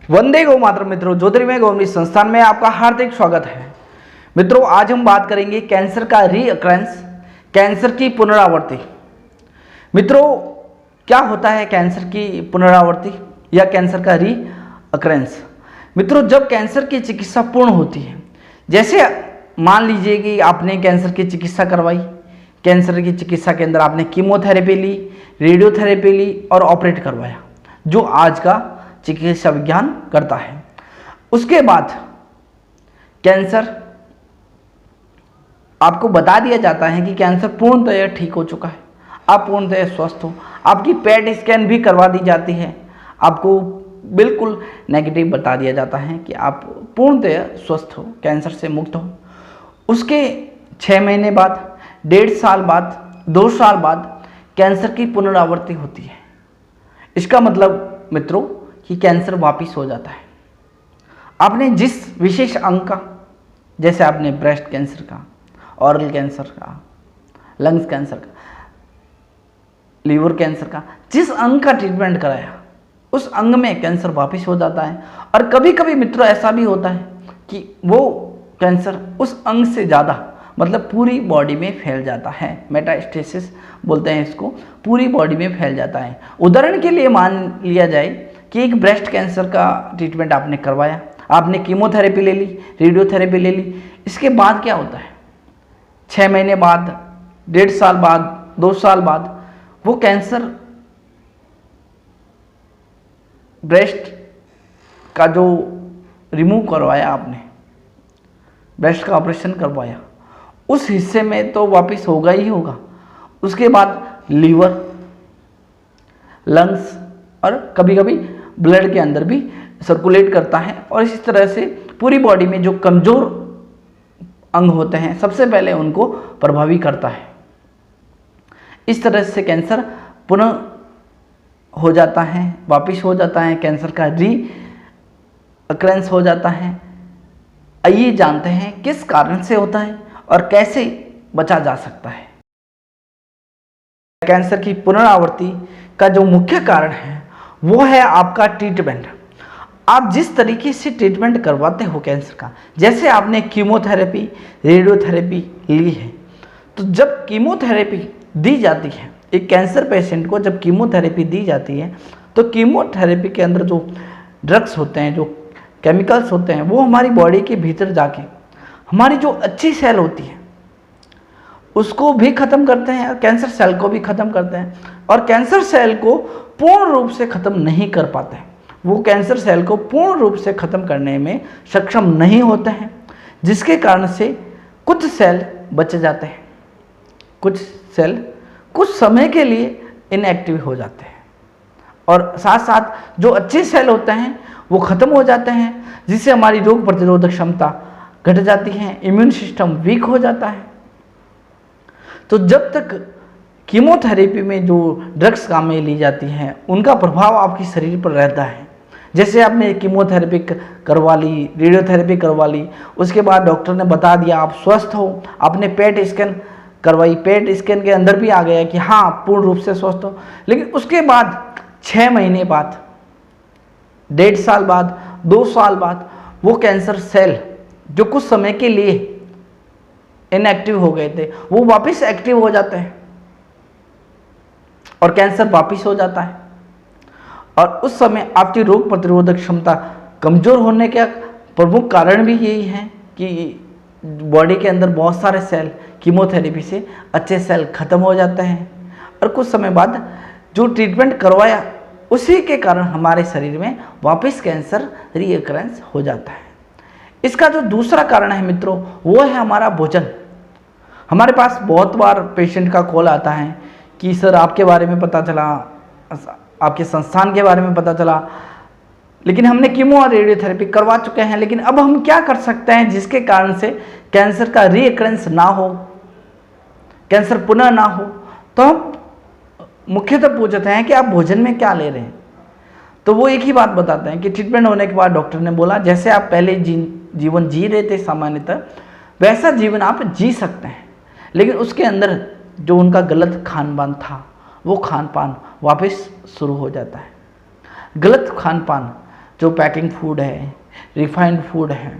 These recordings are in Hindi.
वंदे गौ मातरम। मित्रों, ज्योतिर्मय गौरव संस्थान में आपका हार्दिक स्वागत है। मित्रों, आज हम बात करेंगे कैंसर का रीअकरेंस, कैंसर की पुनरावृत्ति। मित्रों, क्या होता है कैंसर की पुनरावृत्ति या कैंसर का रीअकरेंस? मित्रों, जब कैंसर की चिकित्सा पूर्ण होती है, जैसे मान लीजिए कि आपने कैंसर की चिकित्सा करवाई, कैंसर की चिकित्सा के अंदर आपने कीमोथेरेपी ली, रेडियोथेरेपी ली और ऑपरेट करवाया, जो आज का चिकित्सा विज्ञान करता है। उसके बाद कैंसर आपको बता दिया जाता है कि कैंसर पूर्णतः ठीक हो चुका है, आप पूर्णतः स्वस्थ हो। आपकी पेट स्कैन भी करवा दी जाती है, आपको बिल्कुल नेगेटिव बता दिया जाता है कि आप पूर्णतः स्वस्थ हो, कैंसर से मुक्त हो। उसके 6 महीने बाद, 1.5 साल बाद, 2 साल बाद कैंसर की पुनरावृत्ति होती है। इसका मतलब मित्रों कि कैंसर वापिस हो जाता है। आपने जिस विशेष अंग का, जैसे आपने ब्रेस्ट कैंसर का, ऑरल कैंसर का, लंग्स कैंसर का, लीवर कैंसर का, जिस अंग का ट्रीटमेंट कराया, उस अंग में कैंसर वापिस हो जाता है। और कभी कभी मित्रों ऐसा भी होता है कि वो कैंसर उस अंग से ज़्यादा, मतलब पूरी बॉडी में फैल जाता है। मेटास्टेसिस बोलते हैं इसको, पूरी बॉडी में फैल जाता है। उदाहरण के लिए मान लिया जाए कि एक ब्रेस्ट कैंसर का ट्रीटमेंट आपने करवाया, आपने कीमोथेरेपी ले ली, रेडियोथेरेपी ले ली। इसके बाद क्या होता है? 6 महीने बाद, 1.5 साल बाद, 2 साल बाद वो कैंसर, ब्रेस्ट का जो रिमूव करवाया आपने, ब्रेस्ट का ऑपरेशन करवाया, उस हिस्से में तो वापस होगा ही होगा। उसके बाद लीवर, लंग्स और कभी कभी ब्लड के अंदर भी सर्कुलेट करता है। और इसी तरह से पूरी बॉडी में जो कमज़ोर अंग होते हैं, सबसे पहले उनको प्रभावी करता है। इस तरह से कैंसर पुनः हो जाता है, वापिस हो जाता है, कैंसर का रीअकरेंस हो जाता है। आइए जानते हैं किस कारण से होता है और कैसे बचा जा सकता है। कैंसर की पुनरावृत्ति का जो मुख्य कारण है वो है आपका ट्रीटमेंट। आप जिस तरीके से ट्रीटमेंट करवाते हो कैंसर का, जैसे आपने कीमोथेरेपी, रेडियोथेरेपी ली है, तो जब कीमोथेरेपी दी जाती है, एक कैंसर पेशेंट को जब कीमोथेरेपी दी जाती है, तो कीमोथेरेपी के अंदर जो ड्रग्स होते हैं, जो केमिकल्स होते हैं, वो हमारी बॉडी के भीतर जाके हमारी जो अच्छी सेल होती है उसको भी ख़त्म करते हैं और कैंसर सेल को भी ख़त्म करते हैं। और कैंसर सेल को पूर्ण रूप से ख़त्म नहीं कर पाते हैं, वो कैंसर सेल को पूर्ण रूप से ख़त्म करने में सक्षम नहीं होते हैं, जिसके कारण से कुछ सेल बच जाते हैं, कुछ सेल कुछ समय के लिए इनएक्टिव हो जाते हैं, और साथ साथ जो अच्छे सेल होते हैं वो ख़त्म हो जाते हैं, जिससे हमारी रोग प्रतिरोधक क्षमता घट जाती है, इम्यून सिस्टम वीक हो जाता है। तो जब तक कीमोथेरेपी में जो ड्रग्स काम में ली जाती हैं, उनका प्रभाव आपके शरीर पर रहता है। जैसे आपने कीमोथेरेपी करवा ली, रेडियोथेरेपी करवा ली, उसके बाद डॉक्टर ने बता दिया आप स्वस्थ हो, आपने पेट स्कैन करवाई, पेट स्कैन के अंदर भी आ गया कि हाँ पूर्ण रूप से स्वस्थ हो। लेकिन उसके बाद 6 महीने बाद, 1.5 साल बाद, 2 साल बाद वो कैंसर सेल जो कुछ समय के लिए इनएक्टिव हो गए थे, वो वापस एक्टिव हो जाते हैं और कैंसर वापस हो जाता है। और उस समय आपकी रोग प्रतिरोधक क्षमता कमज़ोर होने का प्रमुख कारण भी यही है कि बॉडी के अंदर बहुत सारे सेल कीमोथेरेपी से अच्छे सेल ख़त्म हो जाते हैं, और कुछ समय बाद जो ट्रीटमेंट करवाया उसी के कारण हमारे शरीर में वापस कैंसर रीअकरेंस हो जाता है। इसका जो दूसरा कारण है मित्रों, वो है हमारा भोजन। हमारे पास बहुत बार पेशेंट का कॉल आता है कि सर आपके बारे में पता चला, आपके संस्थान के बारे में पता चला, लेकिन हमने कीमो और रेडियोथेरेपी करवा चुके हैं, लेकिन अब हम क्या कर सकते हैं जिसके कारण से कैंसर का रीअकरेंस ना हो, कैंसर पुनः ना हो। तो हम मुख्यतः पूछते हैं कि आप भोजन में क्या ले रहे हैं। तो वो एक ही बात बताते हैं कि ट्रीटमेंट होने के बाद डॉक्टर ने बोला जैसे आप पहले जीवन जी रहे थे सामान्यतः, वैसा जीवन आप जी सकते हैं, लेकिन उसके अंदर जो उनका गलत खान पान था, वो खान पान वापस शुरू हो जाता है। गलत खान पान जो पैकिंग फूड है, रिफाइंड फूड है,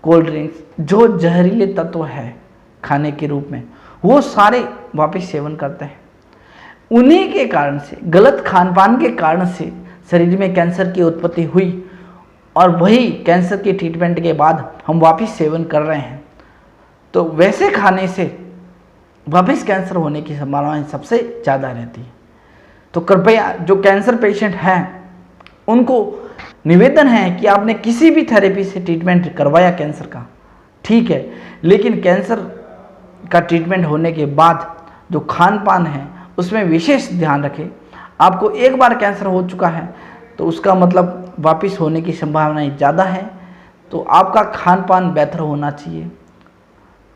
कोल्ड ड्रिंक्स, जो जहरीले तत्व है खाने के रूप में, वो सारे वापस सेवन करते हैं। उन्हीं के कारण से, गलत खान पान के कारण से शरीर में कैंसर की उत्पत्ति हुई और वही कैंसर के ट्रीटमेंट के बाद हम वापस सेवन कर रहे हैं। तो वैसे खाने से वापस कैंसर होने की संभावना सबसे ज़्यादा रहती है। तो कृपया जो कैंसर पेशेंट हैं उनको निवेदन है कि आपने किसी भी थेरेपी से ट्रीटमेंट करवाया कैंसर का, ठीक है, लेकिन कैंसर का ट्रीटमेंट होने के बाद जो खान पान है उसमें विशेष ध्यान रखें। आपको एक बार कैंसर हो चुका है तो उसका मतलब वापस होने की संभावनाएं ज़्यादा है। तो आपका खान पान बेहतर होना चाहिए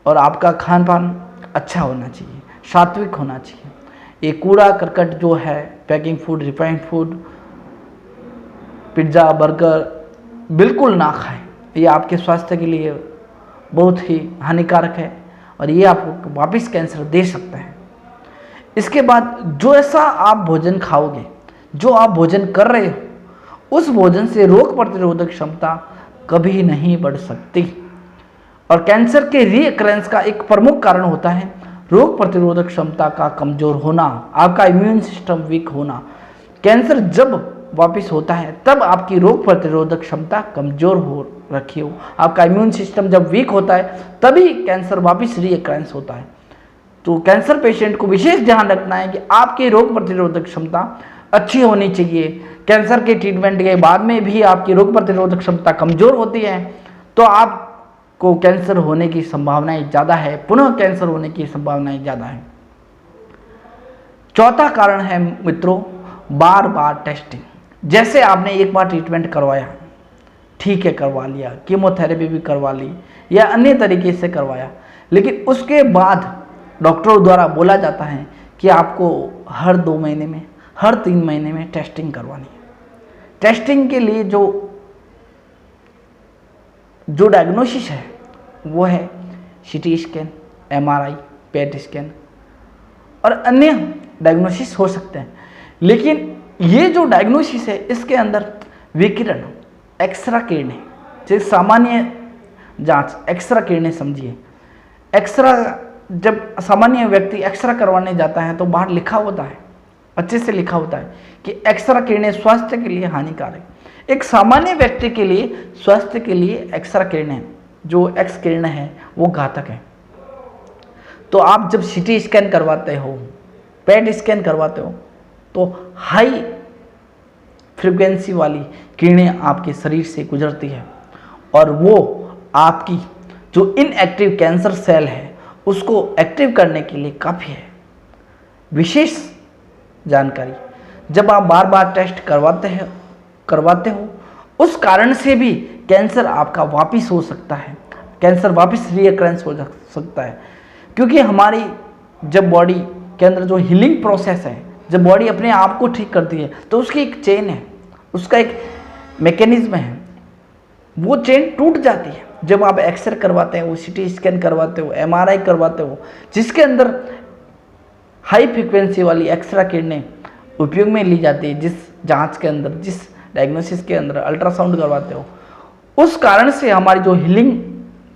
और आपका खान पान अच्छा होना चाहिए, सात्विक होना चाहिए। ये कूड़ा करकट जो है, packing food, refined food, pizza, burger बिल्कुल ना खाएं। ये आपके स्वास्थ्य के लिए बहुत ही हानिकारक है और ये आपको वापस कैंसर दे सकता है। इसके बाद जो ऐसा आप भोजन खाओगे, जो आप भोजन कर रहे हो, उस भोजन से रोग प्रतिरोधक क्षमता कभी नहीं बढ़ सकती। और कैंसर के रीअक्रेंस का एक प्रमुख कारण होता है रोग प्रतिरोधक क्षमता का कमजोर होना, आपका इम्यून सिस्टम वीक होना। कैंसर जब वापस होता है तब आपकी रोग प्रतिरोधक क्षमता कमजोर हो रखी हो, आपका इम्यून सिस्टम जब वीक होता है तभी कैंसर वापस रीअक्रेंस होता है। तो कैंसर पेशेंट को विशेष ध्यान रखना है कि आपकी रोग प्रतिरोधक क्षमता अच्छी होनी चाहिए। कैंसर के ट्रीटमेंट के बाद में भी आपकी रोग प्रतिरोधक क्षमता कमजोर होती है तो आपको कैंसर होने की संभावनाएं ज़्यादा है, पुनः कैंसर होने की संभावनाएं ज़्यादा है। चौथा कारण है मित्रों, बार बार टेस्टिंग। जैसे आपने एक बार ट्रीटमेंट करवाया, ठीक है, करवा लिया, कीमोथेरेपी भी करवा ली या अन्य तरीके से करवाया, लेकिन उसके बाद डॉक्टरों द्वारा बोला जाता है कि आपको हर 2 महीने में, हर 3 महीने में टेस्टिंग करवानी है। टेस्टिंग के लिए जो डायग्नोसिस है वो है CT scan, MRI, PET scan और अन्य डायग्नोसिस हो सकते हैं। लेकिन ये जो डायग्नोसिस है इसके अंदर विकिरण, एक्सरा किरणें, जैसे सामान्य जांच, एक्सरा किरणें समझिए। एक्सरा, जब सामान्य व्यक्ति एक्सरा करवाने जाता है तो बाहर लिखा होता है, अच्छे से लिखा होता है कि एक्सरा किरणें स्वास्थ्य के लिए हानिकारक। एक सामान्य व्यक्ति के लिए, स्वास्थ्य के लिए एक्सरा किरणें, जो एक्स किरण है वो घातक है। तो आप जब सीटी स्कैन करवाते हो, पेट स्कैन करवाते हो तो हाई फ्रीक्वेंसी वाली किरणें आपके शरीर से गुजरती है और वो आपकी जो इनएक्टिव कैंसर सेल है उसको एक्टिव करने के लिए काफ़ी है। विशेष जानकारी, जब आप बार बार टेस्ट करवाते हो उस कारण से भी कैंसर आपका वापस हो सकता है, कैंसर वापस रीअक्रेंस हो सकता है। क्योंकि हमारी जब बॉडी के अंदर जो हीलिंग प्रोसेस है, जब बॉडी अपने आप को ठीक करती है तो उसकी एक चेन है, उसका एक मैकेनिज्म है, वो चेन टूट जाती है जब आप एक्सरे करवाते हो, सीटी स्कैन करवाते हो, एमआरआई करवाते हो, जिसके अंदर हाई फ्रीक्वेंसी वाली एक्सरा किरणें उपयोग में ली जाती है। जिस जांच के अंदर, जिस डायग्नोसिस के अंदर अल्ट्रासाउंड करवाते हो, उस कारण से हमारी जो हीलिंग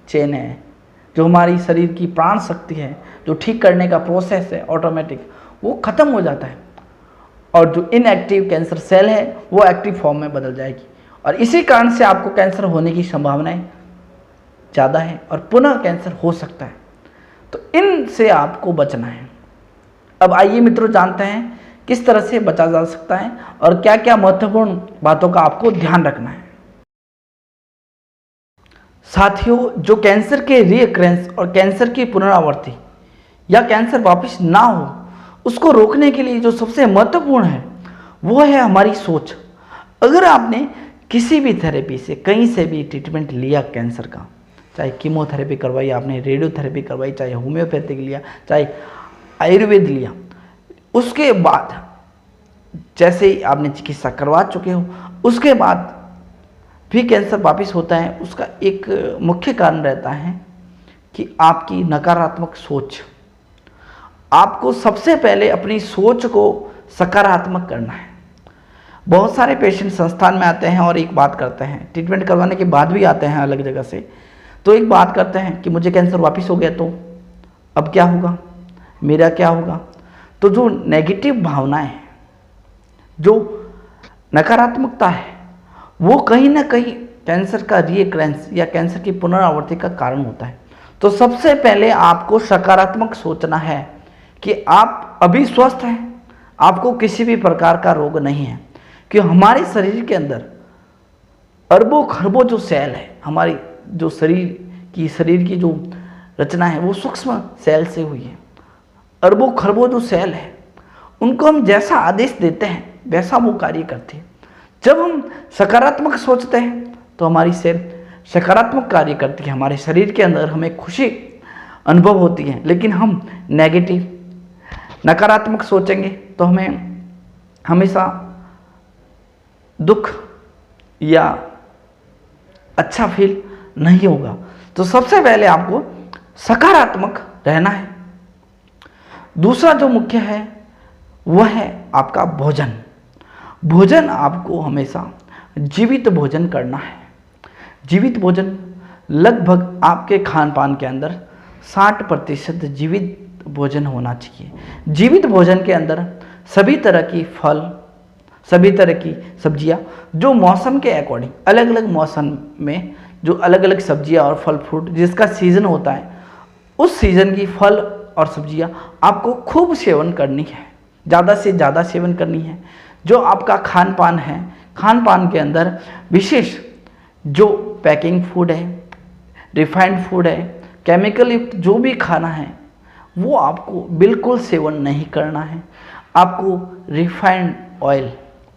चेन है, जो हमारी शरीर की प्राण शक्ति है, जो ठीक करने का प्रोसेस है ऑटोमेटिक, वो ख़त्म हो जाता है और जो इनएक्टिव कैंसर सेल है वो एक्टिव फॉर्म में बदल जाएगी और इसी कारण से आपको कैंसर होने की संभावनाएं ज़्यादा है और पुनः कैंसर हो सकता है। तो इनसे आपको बचना है। अब आइए मित्रों, जानते हैं किस तरह से बचा जा सकता है और क्या क्या महत्वपूर्ण बातों का आपको ध्यान रखना है। साथियों, जो कैंसर के रीअक्रेंस और कैंसर की पुनरावृत्ति या कैंसर वापस ना हो, उसको रोकने के लिए जो सबसे महत्वपूर्ण है वो है हमारी सोच। अगर आपने किसी भी थेरेपी से, कहीं से भी ट्रीटमेंट लिया कैंसर का, चाहे कीमोथेरेपी करवाई आपने, रेडियोथेरेपी करवाई, चाहे होम्योपैथिक लिया, चाहे आयुर्वेद लिया, उसके बाद जैसे ही आपने चिकित्सा करवा चुके हो, उसके बाद भी कैंसर वापस होता है, उसका एक मुख्य कारण रहता है कि आपकी नकारात्मक सोच। आपको सबसे पहले अपनी सोच को सकारात्मक करना है। बहुत सारे पेशेंट संस्थान में आते हैं और एक बात करते हैं, ट्रीटमेंट करवाने के बाद भी आते हैं अलग जगह से, तो एक बात करते हैं कि मुझे कैंसर वापस हो गया तो अब क्या होगा, मेरा क्या होगा। तो जो नेगेटिव भावनाएं हैं, जो नकारात्मकता है, वो कहीं ना कहीं कैंसर का रीअक्रेंस या कैंसर की पुनरावृत्ति का कारण होता है। तो सबसे पहले आपको सकारात्मक सोचना है कि आप अभी स्वस्थ हैं, आपको किसी भी प्रकार का रोग नहीं है, कि हमारे शरीर के अंदर अरबों खरबों जो सेल है, हमारी जो शरीर की जो रचना है वो सूक्ष्म सेल से हुई है। अरबों खरबों जो सेल है उनको हम जैसा आदेश देते हैं वैसा वो कार्य करते हैं। जब हम सकारात्मक सोचते हैं तो हमारी सेल सकारात्मक कार्य करती है, हमारे शरीर के अंदर हमें खुशी अनुभव होती है। लेकिन हम नेगेटिव नकारात्मक सोचेंगे तो हमें हमेशा दुख या अच्छा फील नहीं होगा। तो सबसे पहले आपको सकारात्मक रहना है। दूसरा जो मुख्य है वह है आपका भोजन। भोजन आपको हमेशा जीवित भोजन करना है। जीवित भोजन लगभग आपके खान पान के अंदर 60% जीवित भोजन होना चाहिए। जीवित भोजन के अंदर सभी तरह की फल, सभी तरह की सब्जियां, जो मौसम के अकॉर्डिंग अलग अलग मौसम में जो अलग अलग सब्जियां और फल फ्रूट जिसका सीज़न होता है, उस सीज़न की फल और सब्जियां आपको खूब सेवन करनी है, ज़्यादा से ज़्यादा सेवन करनी है। जो आपका खान पान है, खान पान के अंदर विशेष जो पैकिंग फूड है, रिफाइंड फूड है, केमिकल युक्त जो भी खाना है वो आपको बिल्कुल सेवन नहीं करना है। आपको रिफाइंड ऑयल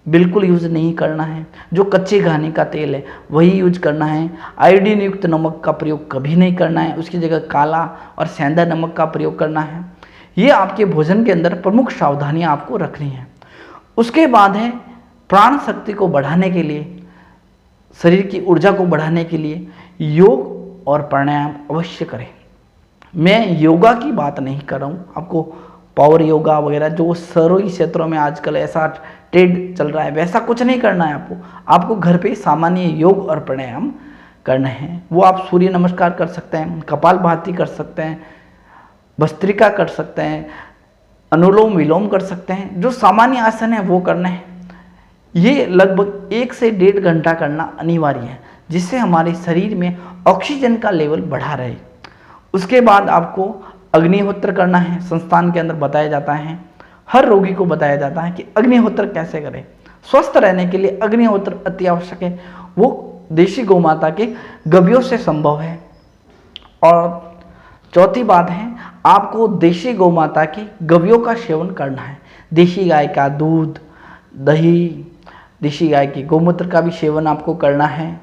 बिल्कुल यूज़ नहीं करना है। जो कच्चे घानी का तेल है वही यूज करना है। आयोडीन युक्त नमक का प्रयोग कभी नहीं करना है, उसकी जगह काला और सेंधा नमक का प्रयोग करना है। ये आपके भोजन के अंदर प्रमुख सावधानियाँ आपको रखनी है। उसके बाद है प्राण शक्ति को बढ़ाने के लिए, शरीर की ऊर्जा को बढ़ाने के लिए योग और प्राणायाम अवश्य करें। मैं योगा की बात नहीं कर रहा हूँ, आपको पावर योगा वगैरह जो शहरी क्षेत्रों में आजकल ऐसा ट्रेंड चल रहा है वैसा कुछ नहीं करना है। आपको घर पे सामान्य योग और प्राणायाम करने हैं। वो आप सूर्य नमस्कार कर सकते हैं, कपालभाति कर सकते हैं, भस्त्रिका कर सकते हैं, अनुलोम विलोम कर सकते हैं। जो सामान्य आसन है वो करने हैं। ये लगभग 1 से 1.5 घंटा करना अनिवार्य है, जिससे हमारे शरीर में ऑक्सीजन का लेवल बढ़ा रहे। उसके बाद आपको अग्निहोत्र करना है। संस्थान के अंदर बताया जाता है, हर रोगी को बताया जाता है कि अग्निहोत्र कैसे करें। स्वस्थ रहने के लिए अग्निहोत्र अति आवश्यक है। वो देशी गौमाता के गव्यों से संभव है। और चौथी बात है, आपको देशी गौमाता के गव्यों का सेवन करना है। देशी गाय का दूध, दही, देशी गाय के गौमूत्र का भी सेवन आपको करना है।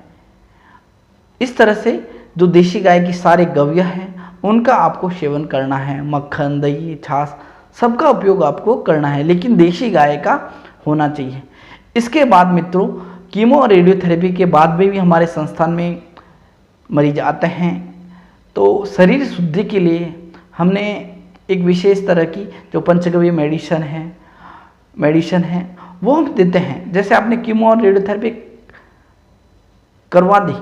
इस तरह से जो देशी गाय की सारे गव्य हैं उनका आपको सेवन करना है। मक्खन, दही, छाछ सबका उपयोग आपको करना है, लेकिन देशी गाय का होना चाहिए। इसके बाद मित्रों, कीमो और रेडियोथेरेपी के बाद में भी हमारे संस्थान में मरीज आते हैं। तो शरीर शुद्धि के लिए हमने एक विशेष तरह की जो पंचगव्य मेडिसिन है वो हम देते हैं। जैसे आपने कीमो और रेडियोथेरेपी करवा दी,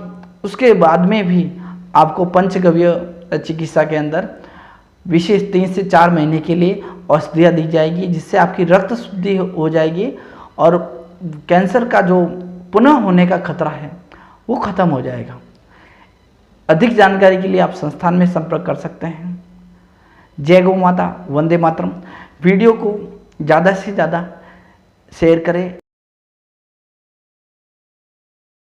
उसके बाद में भी आपको पंचगव्य चिकित्सा के अंदर विशेष 3 से 4 महीने के लिए औषधियाँ दी जाएगी, जिससे आपकी रक्त शुद्धि हो जाएगी और कैंसर का जो पुनः होने का खतरा है वो खत्म हो जाएगा। अधिक जानकारी के लिए आप संस्थान में संपर्क कर सकते हैं। जय गौ माता, वंदे मातरम। वीडियो को ज़्यादा से ज़्यादा शेयर करें।